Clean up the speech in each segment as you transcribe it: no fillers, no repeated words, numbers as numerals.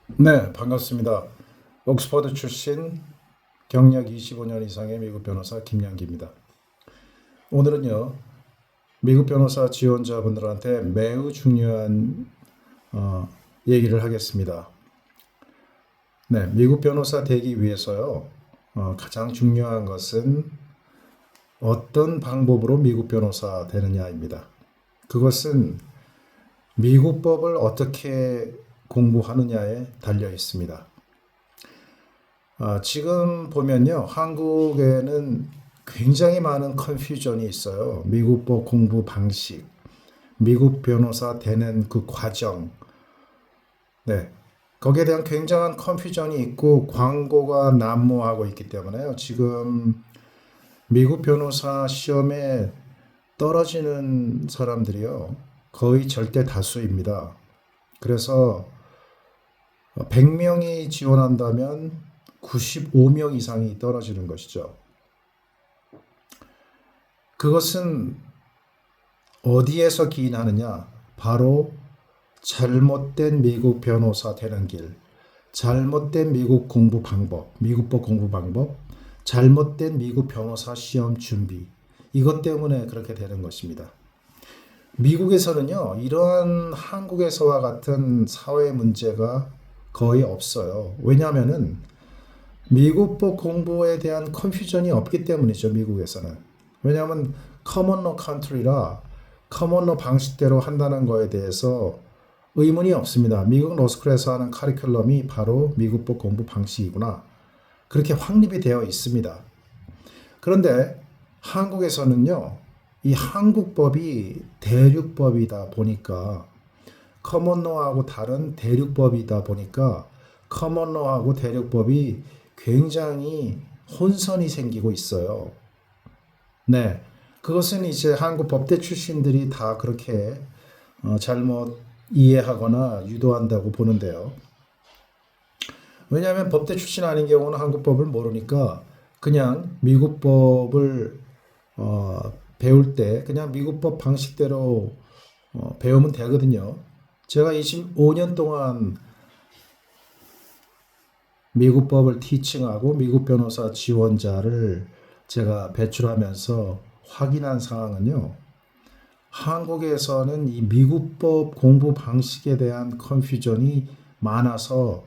네, 반갑습니다. 옥스퍼드 출신 경력 25년 이상의 미국 변호사 김양기입니다. 오늘은요, 미국 변호사 지원자분들한테 매우 중요한 어, 얘기를 하겠습니다. 네, 미국 변호사 되기 위해서요, 가장 중요한 것은 어떤 방법으로 미국 변호사 되느냐입니다. 그것은 미국 법을 어떻게 공부하느냐에 달려 있습니다. 지금 보면요, 한국에는 굉장히 많은 컨퓨전이 있어요. 미국법 공부 방식, 미국 변호사 되는 그 과정, 네. 거기에 대한 굉장한 컨퓨전이 있고 광고가 난무하고 있기 때문에요. 지금 미국 변호사 시험에 떨어지는 사람들이요, 거의 절대 다수입니다. 그래서 100명이 지원한다면 95명 이상이 떨어지는 것이죠. 그것은 어디에서 기인하느냐? 바로 잘못된 미국 변호사 되는 길, 잘못된 미국 공부 방법, 미국법 공부 방법, 잘못된 미국 변호사 시험 준비. 이것 때문에 그렇게 되는 것입니다. 미국에서는요, 이러한 한국에서와 같은 사회 문제가 거의 없어요. 왜냐하면은 미국법 공부에 대한 컨퓨전이 없기 때문이죠, 미국에서는. 왜냐하면 커먼로 컨트리라 커먼로 방식대로 한다는 거에 대해서 의문이 없습니다. 미국 로스쿨에서 하는 커리큘럼이 바로 미국법 공부 방식이구나. 그렇게 확립이 되어 있습니다. 그런데 한국에서는요, 이 한국법이 대륙법이다 보니까 커먼로하고 다른 대륙법이다 보니까 커먼로하고 대륙법이 굉장히 혼선이 생기고 있어요. 네. 그것은 이제 한국 법대 출신들이 다 그렇게 잘못 이해하거나 유도한다고 보는데요. 왜냐하면 법대 출신 아닌 경우는 한국 법을 모르니까 그냥 미국 법을 배울 때 그냥 미국 법 방식대로 배우면 되거든요. 제가 25년 동안 미국 법을 티칭하고 미국 변호사 지원자를 제가 배출하면서 확인한 사항은요. 한국에서는 이 미국법 공부 방식에 대한 컨퓨전이 많아서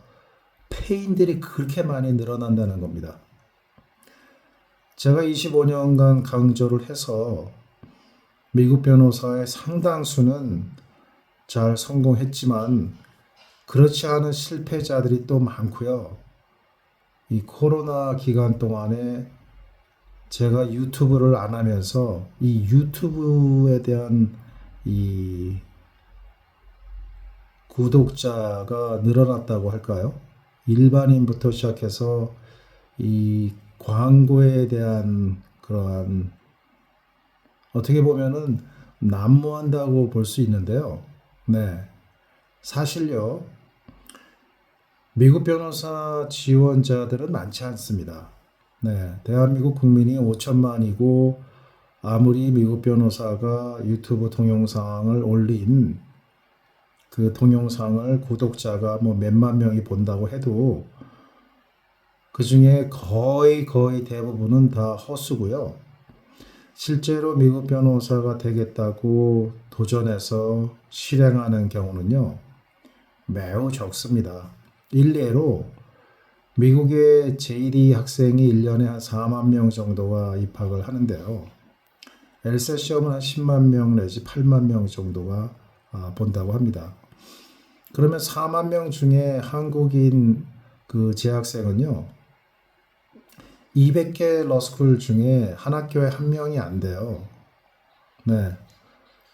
폐인들이 그렇게 많이 늘어난다는 겁니다. 제가 25년간 강조를 해서 미국 변호사의 상당수는 잘 성공했지만 그렇지 않은 실패자들이 또 많고요. 이 코로나 기간 동안에 제가 유튜브를 안 하면서 이 유튜브에 대한 이 구독자가 늘어났다고 할까요? 일반인부터 시작해서 이 광고에 대한 그러한 어떻게 보면은 난무한다고 볼 수 있는데요. 네. 사실요. 미국 변호사 지원자들은 많지 않습니다. 네. 대한민국 국민이 5천만이고 아무리 미국 변호사가 유튜브 동영상을 올린 그 동영상을 구독자가 뭐 몇만 명이 본다고 해도 그 중에 거의 대부분은 다 헛수고요. 실제로 미국 변호사가 되겠다고 도전해서 실행하는 경우는요, 매우 적습니다. 일례로 미국의 JD 학생이 1년에 한 4만 명 정도가 입학을 하는데요. 엘사 시험은 한 10만 명 내지 8만 명 정도가 본다고 합니다. 그러면 4만 명 중에 한국인 그 재학생은요, 200개 러스쿨 중에 한 학교에 한 명이 안 돼요. 네.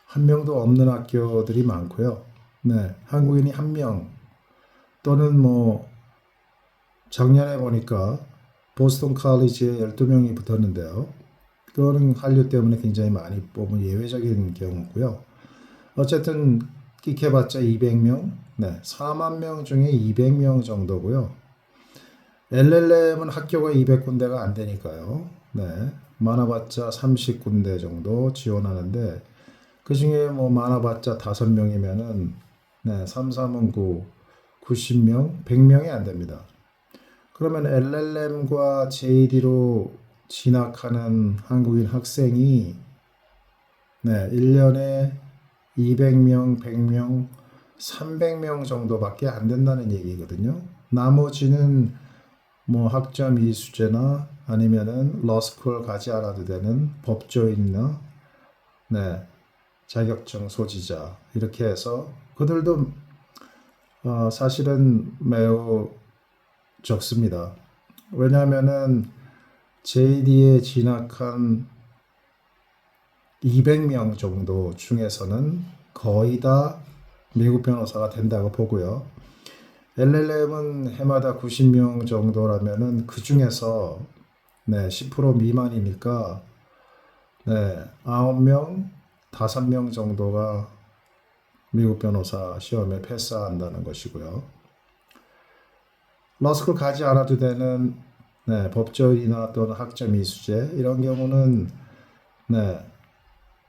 한 명도 없는 학교들이 많고요. 네. 한국인이 한 명 또는 뭐 작년에 보니까 보스턴 칼리지에 12명이 붙었는데요. 그거는 한류 때문에 굉장히 많이 뽑은 예외적인 경우고요. 어쨌든 끼켜봤자 200명, 네. 4만 명 중에 200명 정도고요. LLM은 학교가 200군데가 안 되니까요. 네. 많아봤자 30군데 정도 지원하는데 그 중에 뭐 많아봤자 5명이면은 네, 3, 3은 9, 90명, 100명이 안 됩니다. 그러면 LLM과 JD로 진학하는 한국인 학생이 1년에 200명, 100명, 300명 정도밖에 안 된다는 얘기거든요. 나머지는 뭐 학점 이수제나 아니면은 러스쿨 가지 않아도 되는 법조인이나 자격증 소지자 이렇게 해서 그들도 사실은 매우 적습니다. 왜냐하면은 JD에 진학한 200명 정도 중에서는 거의 다 미국 변호사가 된다고 보고요. LLM은 해마다 90명 정도라면은 그 중에서 10% 미만이니까 9명, 5명 정도가 미국 변호사 시험에 패스한다는 것이고요. 러스쿨 가지 않아도 되는 법조인이나 또는 학점 이수제 이런 경우는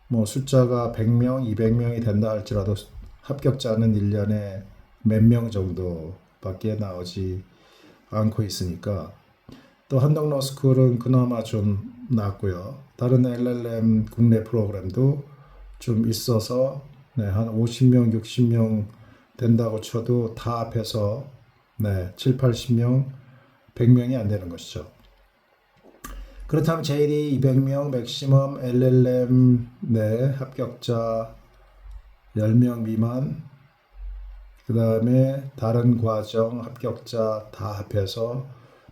뭐 숫자가 100명, 200명이 된다 할지라도 합격자는 1년에 몇 명 정도밖에 나오지 않고 있으니까 또 한동 러스쿨은 그나마 좀 낫고요. 다른 LLM 국내 프로그램도 좀 있어서 한 50명, 60명 된다고 쳐도 다 합해서 7, 80명, 100명이 안 되는 것이죠. 그렇다면 JD 200명 맥시멈 LLM 합격자 10명 미만 그 다음에 다른 과정 합격자 다 합해서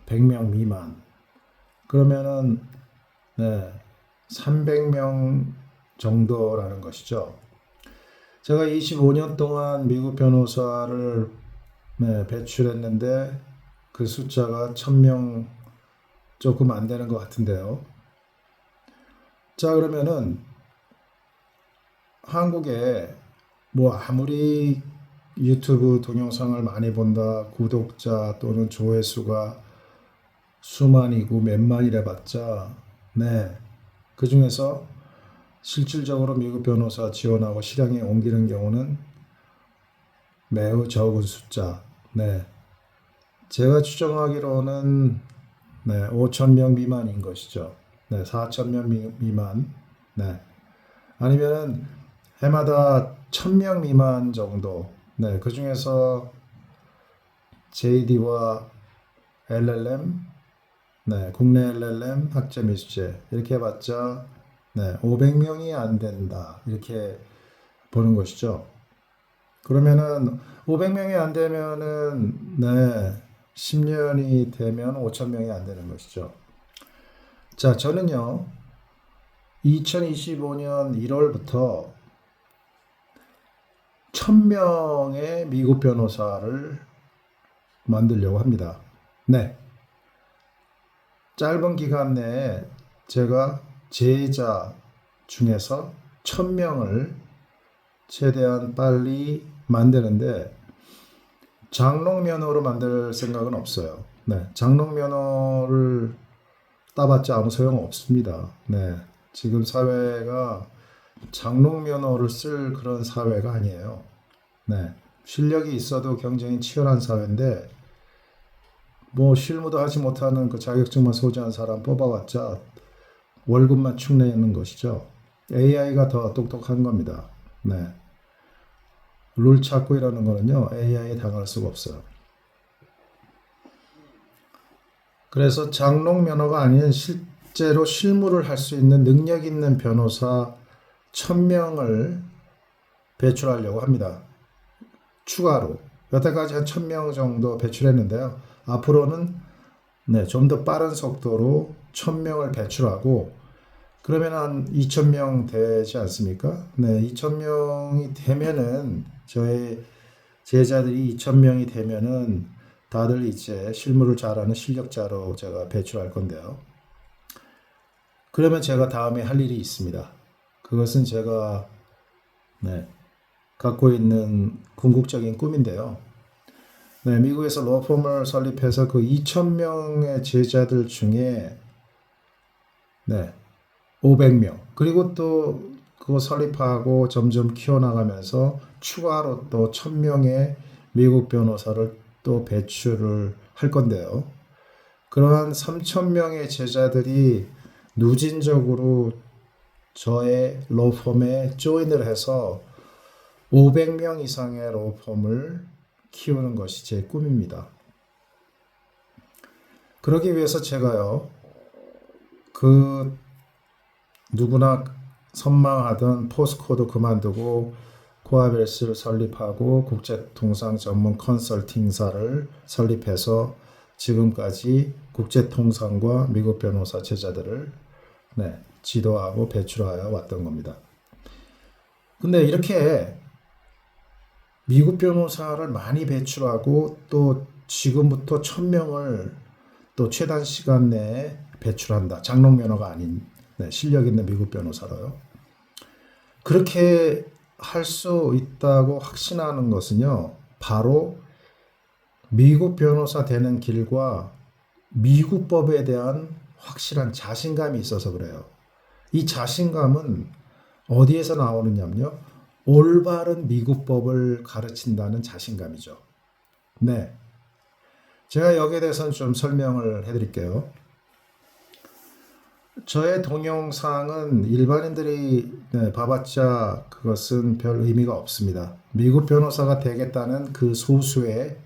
100명 미만 그러면은 300명 정도라는 것이죠. 제가 25년 동안 미국 변호사를 배출했는데 그 숫자가 1000명 조금 안 되는 것 같은데요. 자, 그러면은 한국에 뭐 아무리 유튜브 동영상을 많이 본다, 구독자 또는 조회수가 수만이고 몇만이라 봤자, 그 중에서 실질적으로 미국 변호사 지원하고 실행에 옮기는 경우는 매우 적은 숫자. 제가 추정하기로는 5,000명 미만인 것이죠. 4,000명 미만. 아니면은 해마다 1,000명 미만 정도. 그 중에서 JD와 LLM, 국내 LLM 학점 이수제 이렇게 해봤자 500명이 안 된다. 이렇게 보는 것이죠. 그러면은 500명이 안 되면은 10년이 되면 5,000명이 안 되는 것이죠. 자, 저는요 2025년 1월부터 1,000명의 미국 변호사를 만들려고 합니다. 짧은 기간 내에 제가 제자 중에서 1,000명을 최대한 빨리 만드는데 장롱면허로 만들 생각은 없어요. 장롱면허를 따봤자 아무 소용 없습니다. 지금 사회가 장롱면허를 쓸 그런 사회가 아니에요. 실력이 있어도 경쟁이 치열한 사회인데 뭐 실무도 하지 못하는 그 자격증만 소지한 사람 뽑아왔자 월급만 축내는 것이죠. AI가 더 똑똑한 겁니다. 룰 찾고 이러는 거는요, AI에 당할 수가 없어요. 그래서 장롱 면허가 아닌 실제로 실무를 할 수 있는 능력 있는 변호사 1,000명을 배출하려고 합니다. 추가로. 여태까지 한 1,000명 정도 배출했는데요. 앞으로는 좀 더 빠른 속도로 1,000명을 배출하고 그러면 한 2,000명 되지 않습니까? 2,000명이 되면은 저의 제자들이 2,000명이 되면은 다들 이제 실무를 잘하는 실력자로 제가 배출할 건데요. 그러면 제가 다음에 할 일이 있습니다. 그것은 제가 갖고 있는 궁극적인 꿈인데요. 미국에서 로펌을 설립해서 그 2,000명의 제자들 중에 500명 그리고 또 그거 설립하고 점점 키워나가면서 추가로 또 1,000명의 미국 변호사를 또 배출을 할 건데요. 그러한 3,000명의 제자들이 누진적으로 저의 로펌에 조인을 해서 500명 이상의 로펌을 키우는 것이 제 꿈입니다. 그러기 위해서 제가요, 누구나 선망하던 포스코도 그만두고 코아벨스를 설립하고 국제통상 전문 컨설팅사를 설립해서 지금까지 국제통상과 미국 변호사 제자들을 지도하고 배출하여 왔던 겁니다. 근데 이렇게 미국 변호사를 많이 배출하고 또 지금부터 1,000명을 또 최단 시간 내에 배출한다. 장롱 면허가 아닌 실력 있는 미국 변호사로요. 그렇게 할 수 있다고 확신하는 것은요, 바로 미국 변호사 되는 길과 미국 법에 대한 확실한 자신감이 있어서 그래요. 이 자신감은 어디에서 나오느냐면요, 올바른 미국 법을 가르친다는 자신감이죠. 네. 제가 여기에 대해서는 좀 설명을 해드릴게요. 저의 동영상은 일반인들이 봐봤자 그것은 별 의미가 없습니다. 미국 변호사가 되겠다는 그 소수의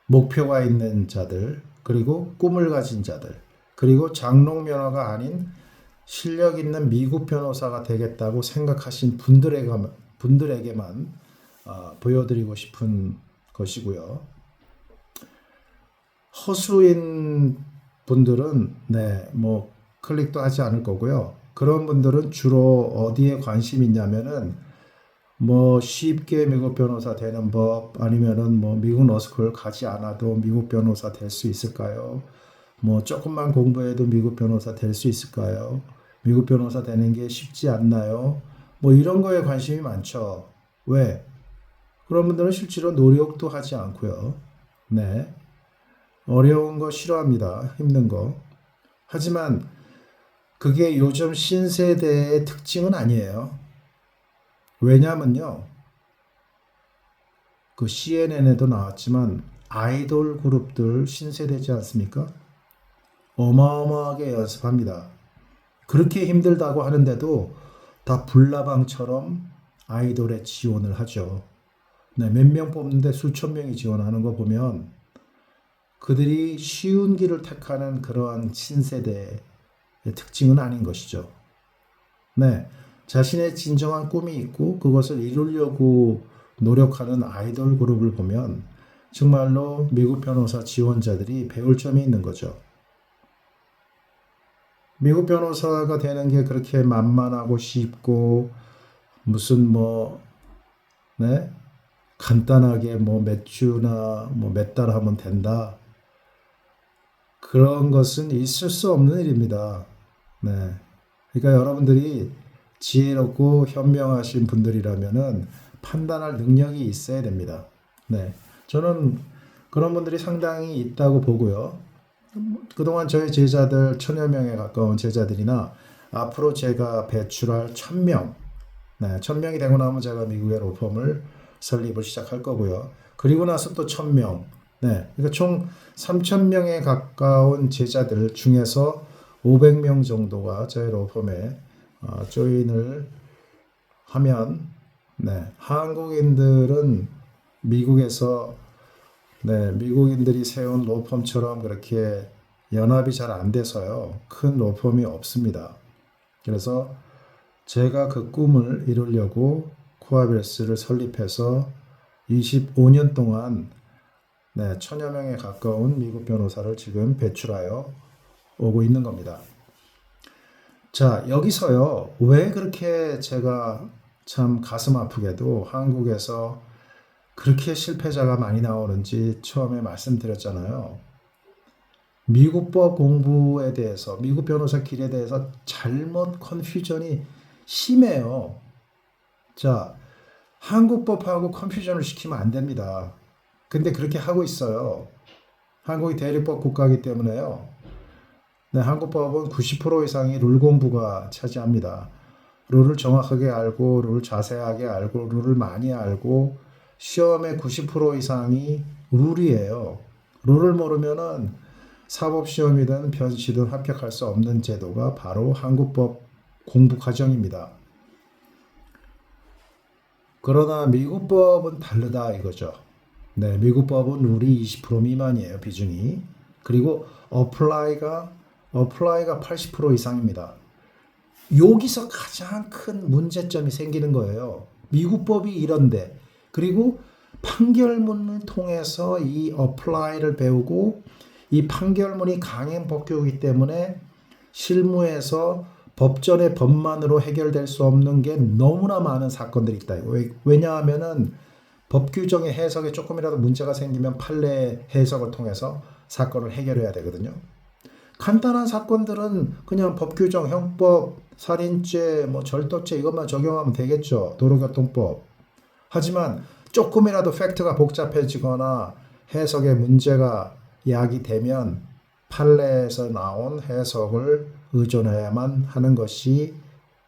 목표가 있는 자들, 그리고 꿈을 가진 자들, 그리고 장롱 면허가 아닌 실력 있는 미국 변호사가 되겠다고 생각하신 분들에게만 보여드리고 싶은 것이고요. 허수인 분들은 클릭도 하지 않을 거고요. 그런 분들은 주로 어디에 관심이 있냐면은 쉽게 미국 변호사 되는 법, 아니면은 미국 러스쿨 가지 않아도 미국 변호사 될 수 있을까요? 조금만 공부해도 미국 변호사 될 수 있을까요? 미국 변호사 되는 게 쉽지 않나요? 이런 거에 관심이 많죠. 왜? 그런 분들은 실제로 노력도 하지 않고요. 네. 어려운 거 싫어합니다. 힘든 거. 하지만 그게 요즘 신세대의 특징은 아니에요. 왜냐면요, 그 CNN에도 나왔지만 아이돌 그룹들 신세대지 않습니까? 어마어마하게 연습합니다. 그렇게 힘들다고 하는데도 다 불나방처럼 아이돌에 지원을 하죠. 몇 명 뽑는데 수천 명이 지원하는 거 보면 그들이 쉬운 길을 택하는 그러한 신세대의 특징은 아닌 것이죠. 네. 자신의 진정한 꿈이 있고 그것을 이루려고 노력하는 아이돌 그룹을 보면 정말로 미국 변호사 지원자들이 배울 점이 있는 거죠. 미국 변호사가 되는 게 그렇게 만만하고 쉽고 무슨 간단하게 몇 주나 몇 달 하면 된다. 그런 것은 있을 수 없는 일입니다. 네. 그러니까 여러분들이 지혜롭고 현명하신 분들이라면은 판단할 능력이 있어야 됩니다. 네. 저는 그런 분들이 상당히 있다고 보고요. 그동안 저희 제자들 1,000여 명에 가까운 제자들이나 앞으로 제가 배출할 1,000명, 1,000명이 되고 나면 제가 미국의 로펌을 설립을 시작할 거고요. 그리고 나서 또 1,000명, 그러니까 총 3,000명에 가까운 제자들 중에서 500명 정도가 저희 로펌에 조인을 하면, 한국인들은 미국에서 미국인들이 세운 로펌처럼 그렇게 연합이 잘 안 돼서요. 큰 로펌이 없습니다. 그래서 제가 그 꿈을 이루려고 코아벨스를 설립해서 25년 동안 1,000여 명에 가까운 미국 변호사를 지금 배출하여 오고 있는 겁니다. 자, 여기서요. 왜 그렇게 제가 참 가슴 아프게도 한국에서 그렇게 실패자가 많이 나오는지 처음에 말씀드렸잖아요. 미국법 공부에 대해서, 미국 변호사 길에 대해서 잘못 컨퓨전이 심해요. 자, 한국법하고 컨퓨전을 시키면 안 됩니다. 근데 그렇게 하고 있어요. 한국이 대립법 국가이기 때문에요. 한국법은 90% 이상이 룰 공부가 차지합니다. 룰을 정확하게 알고, 룰을 자세하게 알고, 룰을 많이 알고, 시험의 90% 이상이 룰이에요. 룰을 모르면은 사법시험이든 변시든 합격할 수 없는 제도가 바로 한국법 공부 과정입니다. 그러나 미국법은 다르다 이거죠. 네, 미국법은 룰이 20% 미만이에요, 비중이. 그리고 어플라이가 80% 이상입니다. 여기서 가장 큰 문제점이 생기는 거예요. 미국법이 이런데, 그리고 판결문을 통해서 이 어플라이를 배우고 이 판결문이 강행 법규이기 때문에 실무에서 법전의 법만으로 해결될 수 없는 게 너무나 많은 사건들이 있다. 왜냐하면은 법 규정의 해석에 조금이라도 문제가 생기면 판례 해석을 통해서 사건을 해결해야 되거든요. 간단한 사건들은 그냥 법 규정, 형법, 살인죄, 뭐 절도죄 이것만 적용하면 되겠죠. 도로교통법. 하지만 조금이라도 팩트가 복잡해지거나 해석에 문제가 야기되면 판례에서 나온 해석을 의존해야만 하는 것이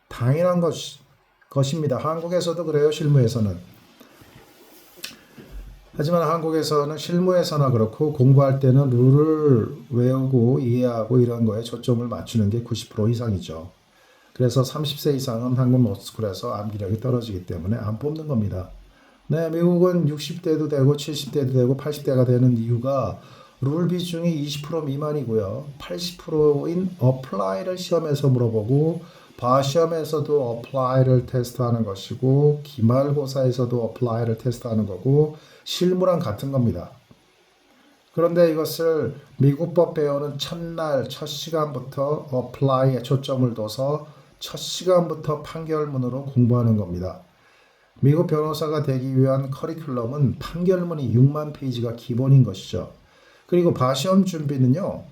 당연한 것입니다. 한국에서도 그래요, 실무에서는. 하지만 한국에서는 실무에서나 그렇고 공부할 때는 룰을 외우고 이해하고 이런 거에 초점을 맞추는 게 90% 이상이죠. 그래서 30세 이상은 한국 로스쿨에서 암기력이 떨어지기 때문에 안 뽑는 겁니다. 네, 미국은 60대도 되고 70대도 되고 80대가 되는 이유가 룰 비중이 20% 미만이고요. 80%인 어플라이를 시험에서 물어보고 시험에서도 어플라이를 테스트하는 것이고 기말고사에서도 어플라이를 테스트하는 거고 실무랑 같은 겁니다. 그런데 이것을 미국법 배우는 첫날 첫 시간부터 어플라이에 초점을 둬서 첫 시간부터 판결문으로 공부하는 겁니다. 미국 변호사가 되기 위한 커리큘럼은 판결문이 6만 페이지가 기본인 것이죠. 그리고 시험 준비는요.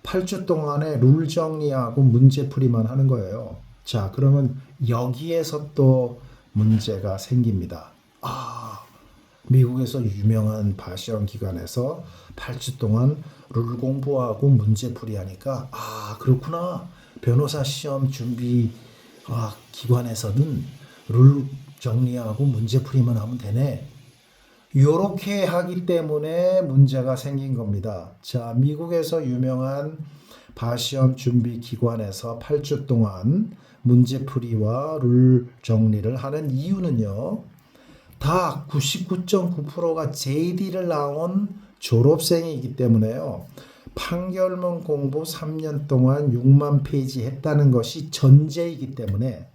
8주 동안에 룰 정리하고 문제풀이만 하는 거예요. 자, 그러면 여기에서 또 문제가 생깁니다. 미국에서 유명한 시험 기관에서 8주 동안 룰 공부하고 문제풀이 하니까 그렇구나. 변호사 시험 준비 기관에서는 룰 정리하고 문제풀이만 하면 되네. 이렇게 하기 때문에 문제가 생긴 겁니다. 자, 미국에서 유명한 시험 준비 기관에서 8주 동안 문제풀이와 룰 정리를 하는 이유는요. 다 99.9%가 JD를 나온 졸업생이기 때문에요. 판결문 공부 3년 동안 6만 페이지 했다는 것이 전제이기 때문에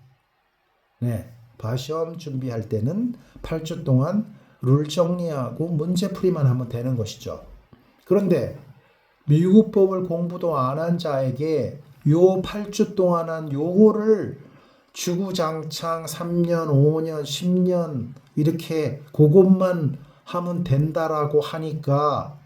시험 준비할 때는 8주 동안 룰 정리하고 문제풀이만 하면 되는 것이죠. 그런데 미국 법을 공부도 안 한 자에게 요 8주 동안 한 요거를 주구장창 3년, 5년, 10년 이렇게 그것만 하면 된다라고 하니까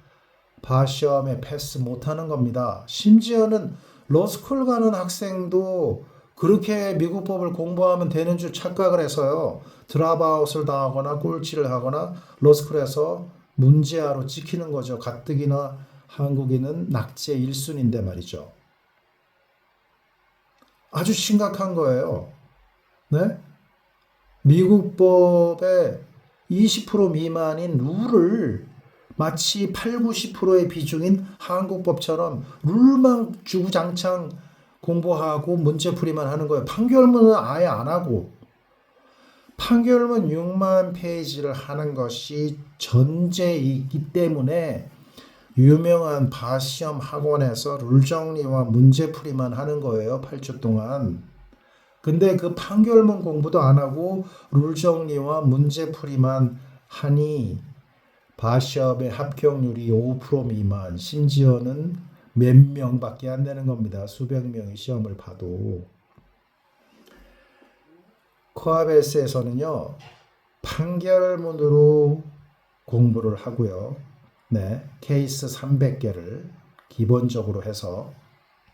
시험에 패스 못하는 겁니다. 심지어는 로스쿨 가는 학생도 그렇게 미국 법을 공부하면 되는 줄 착각을 해서요. 드랍아웃을 당하거나 꼴찌를 하거나 로스쿨에서 문제아로 찍히는 거죠. 가뜩이나 한국인은 낙제 1순위인데 말이죠. 아주 심각한 거예요. 네? 미국 법의 20% 미만인 룰을 마치 8, 90%의 비중인 한국법처럼 룰만 주구장창 공부하고 문제풀이만 하는 거예요. 판결문은 아예 안 하고 판결문 6만 페이지를 하는 것이 전제이기 때문에 유명한 시험 학원에서 룰 정리와 문제풀이만 하는 거예요. 8주 동안. 근데 그 판결문 공부도 안 하고 룰 정리와 문제풀이만 하니 시험의 합격률이 5% 미만, 심지어는 몇 명밖에 안 되는 겁니다. 수백 명이 시험을 봐도. 코아베스에서는요. 판결문으로 공부를 하고요. 케이스 300개를 기본적으로 해서